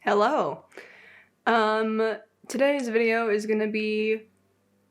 Hello. Today's video is gonna be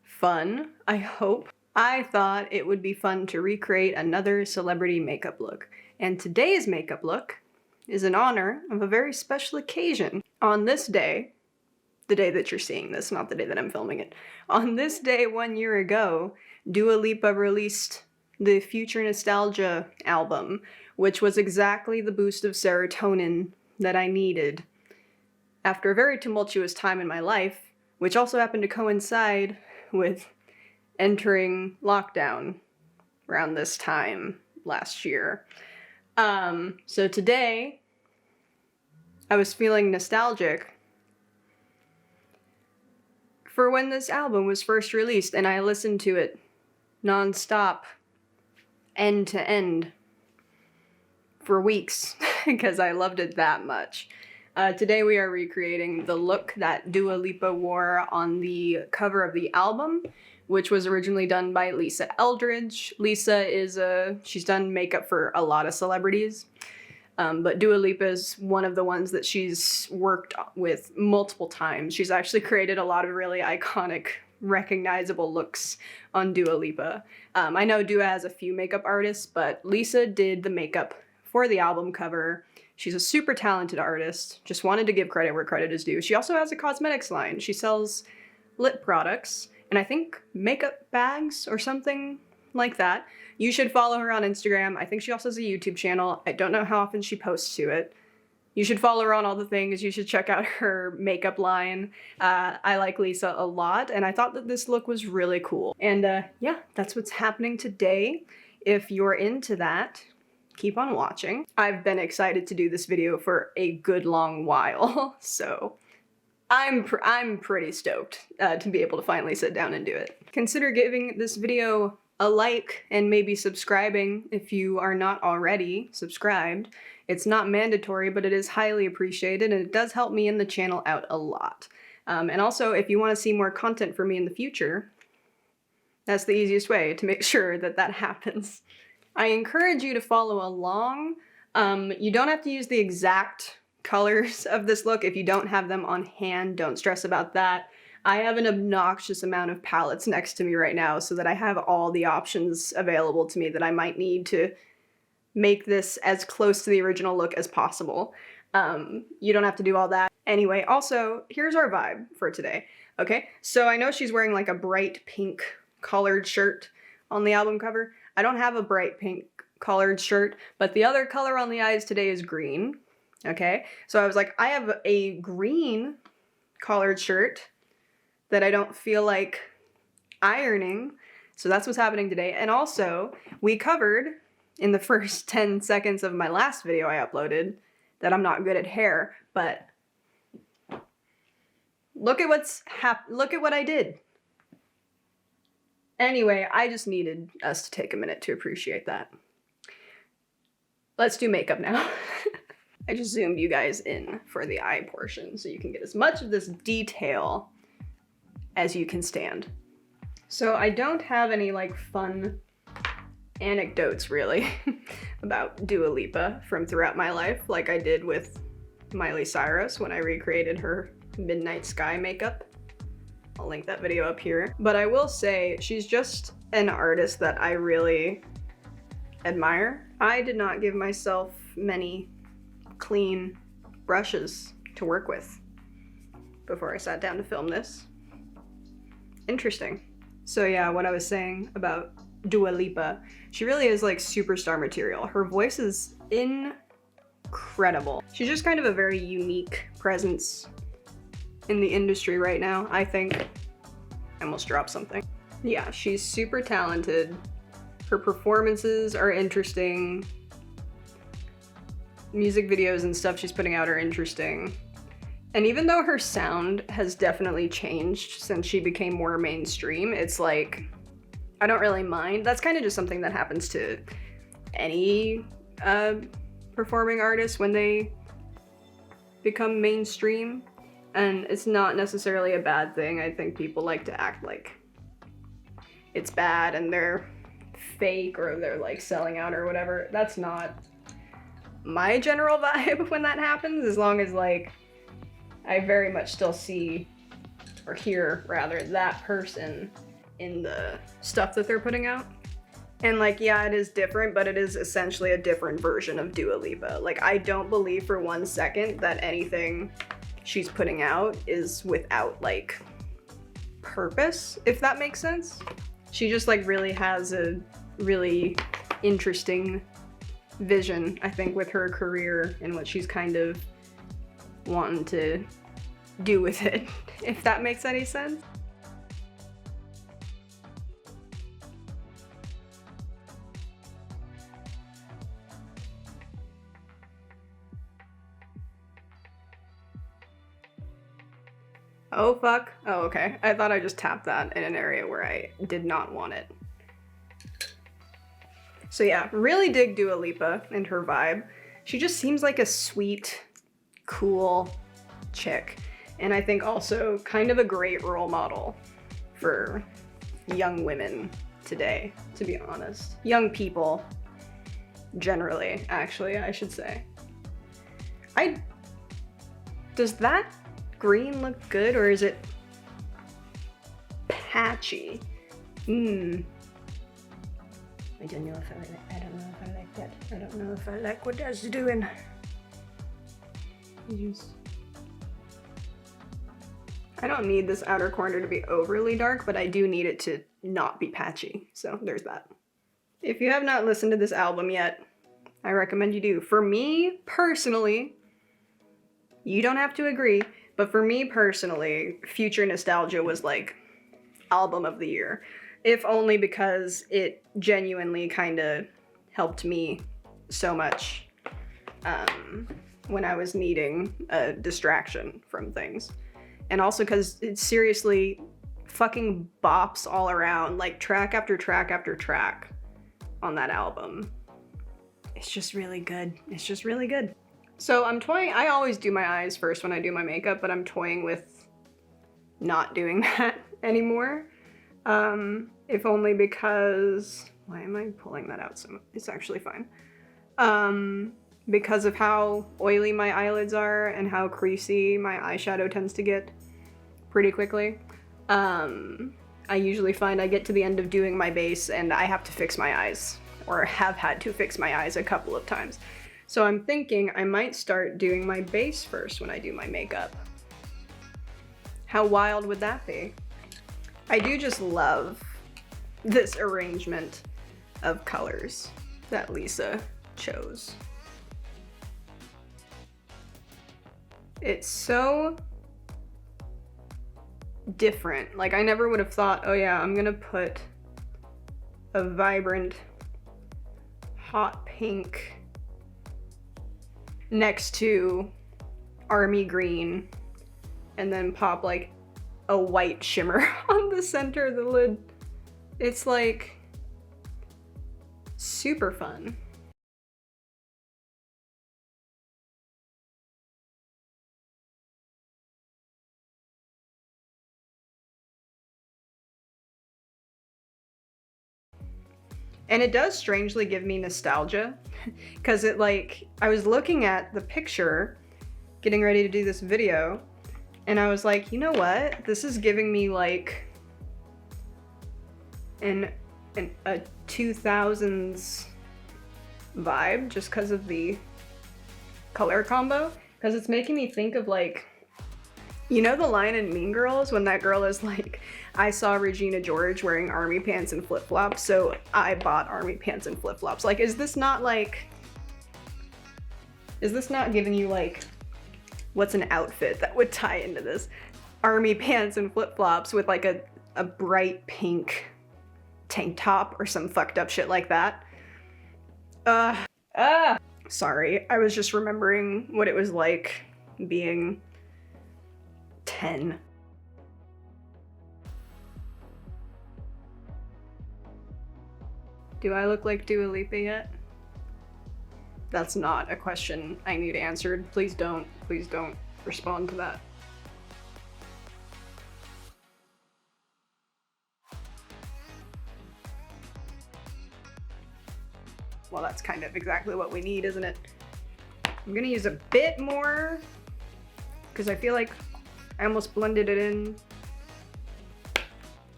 fun, I hope. I thought it would be fun to recreate another celebrity makeup look, and today's makeup look is in honor of a very special occasion. On this day, the day that you're seeing this, not the day that I'm filming it, on this day 1 year ago, Dua Lipa released the Future Nostalgia album, which was exactly the boost of serotonin that I needed after a very tumultuous time in my life, which also happened to coincide with entering lockdown around this time last year. So today, I was feeling nostalgic for when this album was first released, and I listened to it non-stop, end to end, for weeks, because I loved it that much. Today we are recreating the look that Dua Lipa wore on the cover of the album, which was originally done by Lisa Eldridge. Lisa she's done makeup for a lot of celebrities, but Dua Lipa is one of the ones that she's worked with multiple times. She's actually created a lot of really iconic, recognizable looks on Dua Lipa. I know Dua has a few makeup artists, but Lisa did the makeup for the album cover. She's a super talented artist. Just wanted to give credit where credit is due. She also has a cosmetics line. She sells lip products, and I think makeup bags or something like that. You should follow her on Instagram. I think she also has a YouTube channel. I don't know how often she posts to it. You should follow her on all the things. You should check out her makeup line. I like Lisa a lot, and I thought that this look was really cool. And yeah, that's what's happening today. If you're into that, keep on watching. I've been excited to do this video for a good long while, so I'm pretty stoked to be able to finally sit down and do it. Consider giving this video a like and maybe subscribing if you are not already subscribed. It's not mandatory, but it is highly appreciated, and it does help me and the channel out a lot. And also, if you want to see more content from me in the future, that's the easiest way to make sure that that happens. I encourage you to follow along. You don't have to use the exact colors of this look. If you don't have them on hand, don't stress about that. I have an obnoxious amount of palettes next to me right now so that I have all the options available to me that I might need to make this as close to the original look as possible. You don't have to do all that. Anyway, also, here's our vibe for today, okay? So I know she's wearing like a bright pink collared shirt on the album cover. I don't have a bright pink collared shirt, but the other color on the eyes today is green, okay? So I was like, I have a green collared shirt that I don't feel like ironing, so that's what's happening today. And also, we covered in the first 10 seconds of my last video I uploaded that I'm not good at hair, but look at what I did. Anyway, I just needed us to take a minute to appreciate that. Let's do makeup now. I just zoomed you guys in for the eye portion so you can get as much of this detail as you can stand. So I don't have any like fun anecdotes really about Dua Lipa from throughout my life like I did with Miley Cyrus when I recreated her Midnight Sky makeup. I'll link that video up here. But I will say, she's just an artist that I really admire. I did not give myself many clean brushes to work with before I sat down to film this. Interesting. So yeah, what I was saying about Dua Lipa, she really is like superstar material. Her voice is incredible. She's just kind of a very unique presence in the industry right now, I think. I almost dropped something. Yeah, she's super talented. Her performances are interesting. Music videos and stuff she's putting out are interesting. And even though her sound has definitely changed since she became more mainstream, it's like, I don't really mind. That's kind of just something that happens to any performing artist when they become mainstream. And it's not necessarily a bad thing. I think people like to act like it's bad and they're fake or they're like selling out or whatever. That's not my general vibe when that happens, as long as like I very much still see, or hear rather, that person in the stuff that they're putting out. And like, yeah, it is different, but it is essentially a different version of Dua Lipa. Like, I don't believe for 1 second that anything she's putting out is without like purpose, if that makes sense. She just like really has a really interesting vision, I think, with her career and what she's kind of wanting to do with it, if that makes any sense. Oh fuck. Oh, okay. I thought I just tapped that in an area where I did not want it. So yeah, really dig Dua Lipa and her vibe. She just seems like a sweet, cool chick. And I think also kind of a great role model for young women today, to be honest. Young people, generally, actually, I should say. Does that green look good, or is it patchy? I don't know if I like that. I don't know if I like that. I don't know if I like what that's doing. I don't need this outer corner to be overly dark, but I do need it to not be patchy. So there's that. If you have not listened to this album yet, I recommend you do. For me personally, you don't have to agree, but for me personally, Future Nostalgia was like album of the year. If only because it genuinely kind of helped me so much when I was needing a distraction from things. And also because it seriously fucking bops all around, like track after track after track on that album. It's just really good. It's just really good. So I'm toying, I always do my eyes first when I do my makeup, but I'm toying with not doing that anymore. If only because, why am I pulling that out so much? It's actually fine. Because of how oily my eyelids are and how creasy my eyeshadow tends to get pretty quickly. I usually find I get to the end of doing my base and I have to fix my eyes, or have had to fix my eyes a couple of times. So I'm thinking I might start doing my base first when I do my makeup. How wild would that be? I do just love this arrangement of colors that Lisa chose. It's so different. Like, I never would have thought, oh yeah, I'm gonna put a vibrant hot pink next to army green and then pop like a white shimmer on the center of the lid. It's like super fun. And it does strangely give me nostalgia, because it like, I was looking at the picture, getting ready to do this video, and I was like, you know what? This is giving me like a 2000s vibe, just because of the color combo. Because it's making me think of like, you know the line in Mean Girls when that girl is like, I saw Regina George wearing army pants and flip-flops, so I bought army pants and flip-flops. Like, is this not giving you like, what's an outfit that would tie into this? Army pants and flip-flops with like a bright pink tank top or some fucked up shit like that. Sorry, I was just remembering what it was like being 10. Do I look like Dua Lipa yet? That's not a question I need answered. Please don't respond to that. Well, that's kind of exactly what we need, isn't it? I'm gonna use a bit more because I feel like I almost blended it in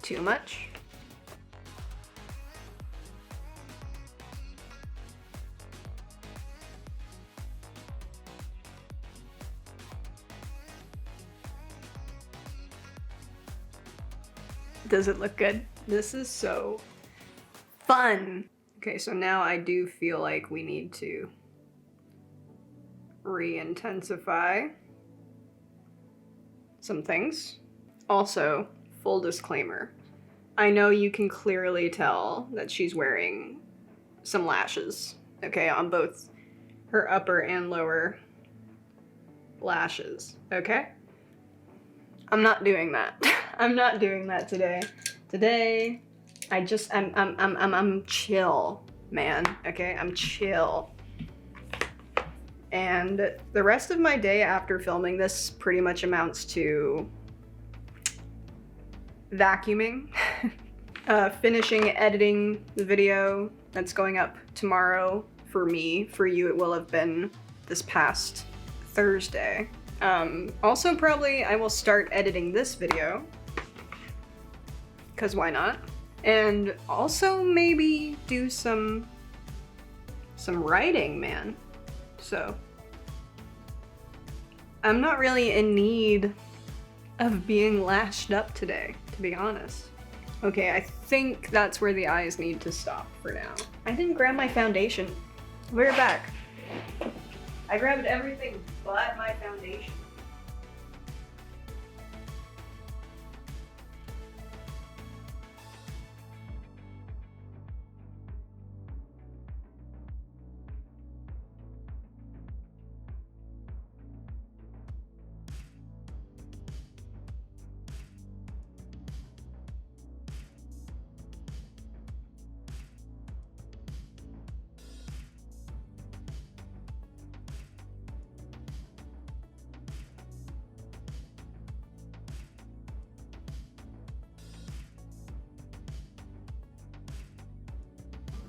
too much. Does it look good? This is so fun. Okay, so now I do feel like we need to re-intensify some things. Also, full disclaimer, I know you can clearly tell that she's wearing some lashes, okay, on both her upper and lower lashes, okay? I'm not doing that. I'm not doing that today. Today, I'm chill, man, okay? I'm chill. And the rest of my day after filming this pretty much amounts to vacuuming, finishing editing the video that's going up tomorrow for me. For you, it will have been this past Thursday. Also, probably I will start editing this video, because why not? And also maybe do some writing, man. So, I'm not really in need of being lashed up today, to be honest. Okay, I think that's where the eyes need to stop for now. I didn't grab my foundation. We're back. I grabbed everything but my foundation.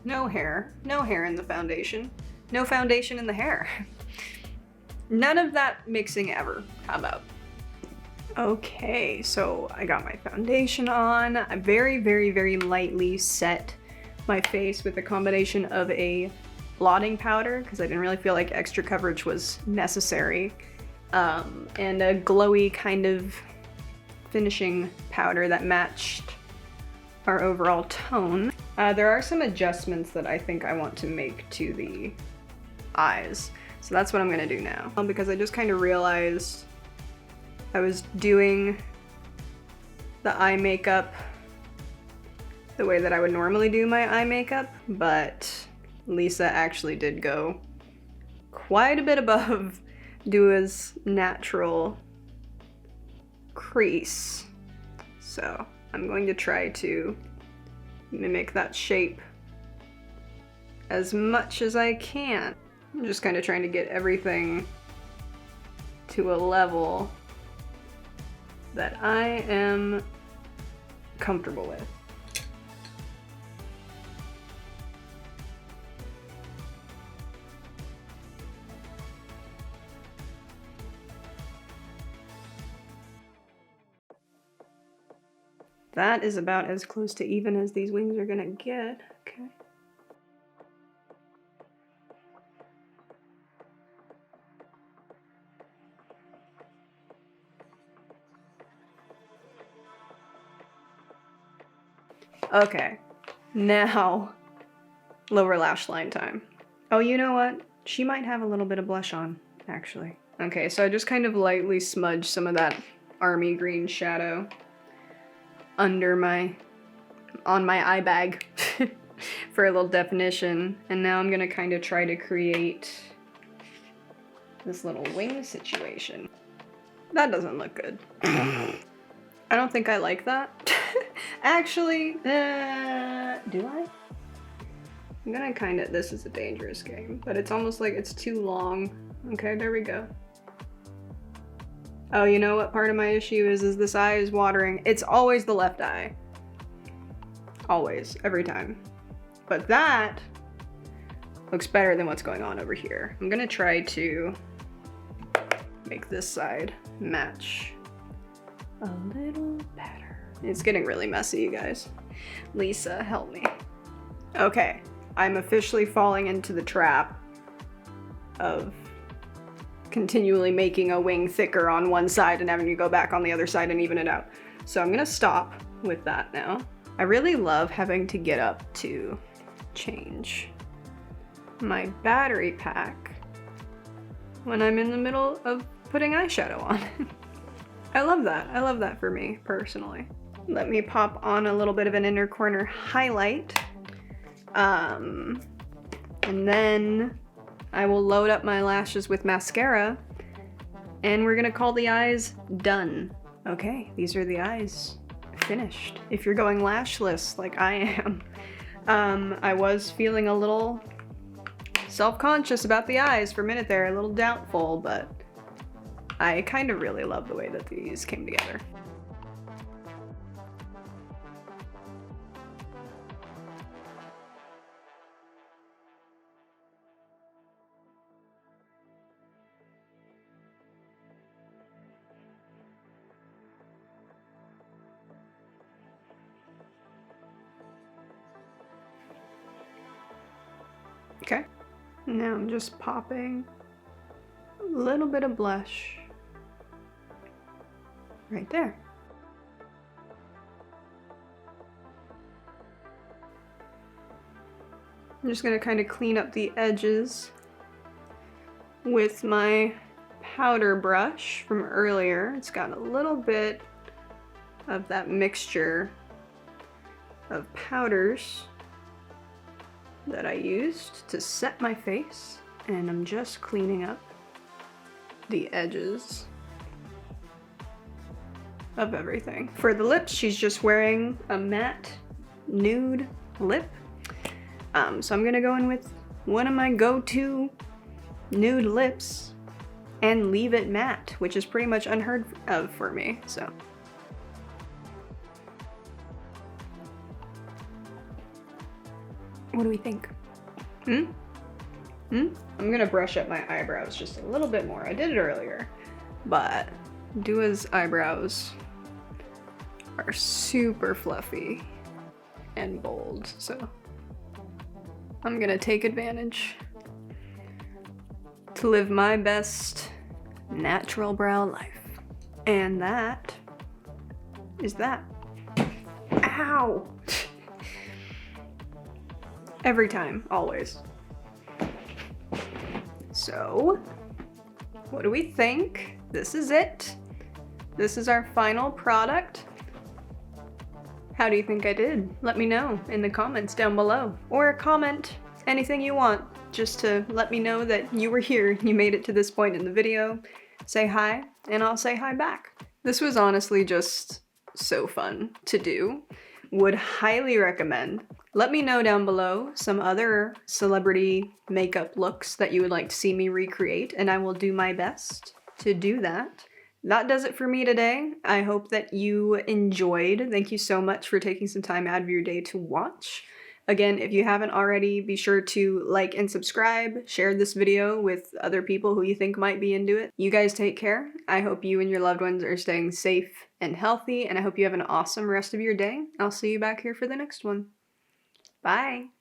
No hair. No hair in the foundation. No foundation in the hair. None of that mixing ever. How about? Okay, so I got my foundation on. I very, very, very lightly set my face with a combination of a blotting powder, because I didn't really feel like extra coverage was necessary, and a glowy kind of finishing powder that matched our overall tone. There are some adjustments that I think I want to make to the eyes. So that's what I'm gonna do now. Because I just kind of realized I was doing the eye makeup the way that I would normally do my eye makeup, but Lisa actually did go quite a bit above Dua's natural crease. So I'm going to try to mimic that shape as much as I can. I'm just kind of trying to get everything to a level that I am comfortable with. That is about as close to even as these wings are gonna get. Okay. Okay, now lower lash line time. Oh, you know what? She might have a little bit of blush on, actually. Okay, so I just kind of lightly smudged some of that army green shadow under on my eye bag for a little definition. And now I'm gonna kind of try to create this little wing situation. That doesn't look good. I don't think I like that. Actually, do I? I'm gonna kind of, this is a dangerous game, but it's almost like it's too long. Okay, there we go. Oh, you know what part of my issue is this eye is watering. It's always the left eye. Always, every time. But that looks better than what's going on over here. I'm gonna try to make this side match a little better. It's getting really messy, you guys. Lisa, help me. Okay, I'm officially falling into the trap of continually making a wing thicker on one side and having to go back on the other side and even it out. So I'm gonna stop with that now. I really love having to get up to change my battery pack when I'm in the middle of putting eyeshadow on. I love that. I love that for me personally. Let me pop on a little bit of an inner corner highlight. And then I will load up my lashes with mascara and we're gonna call the eyes done. Okay, these are the eyes finished. If you're going lashless like I am. I was feeling a little self-conscious about the eyes for a minute there, a little doubtful, but I kind of really love the way that these came together. Okay, now I'm just popping a little bit of blush right there. I'm just gonna kind of clean up the edges with my powder brush from earlier. It's got a little bit of that mixture of powders that I used to set my face, and I'm just cleaning up the edges of everything. For the lips, she's just wearing a matte nude lip. So I'm gonna go in with one of my go-to nude lips and leave it matte, which is pretty much unheard of for me, so. What do we think? I'm gonna brush up my eyebrows just a little bit more. I did it earlier, but Dua's eyebrows are super fluffy and bold, so I'm gonna take advantage to live my best natural brow life. And that is that. Ow! Every time, always. So, what do we think? This is it. This is our final product. How do you think I did? Let me know in the comments down below. Or comment anything you want, just to let me know that you were here, you made it to this point in the video. Say hi, and I'll say hi back. This was honestly just so fun to do. Would highly recommend. Let me know down below some other celebrity makeup looks that you would like to see me recreate, and I will do my best to do that. That does it for me today. I hope that you enjoyed. Thank you so much for taking some time out of your day to watch. Again, if you haven't already, be sure to like and subscribe, share this video with other people who you think might be into it. You guys take care. I hope you and your loved ones are staying safe and healthy, and I hope you have an awesome rest of your day. I'll see you back here for the next one. Bye!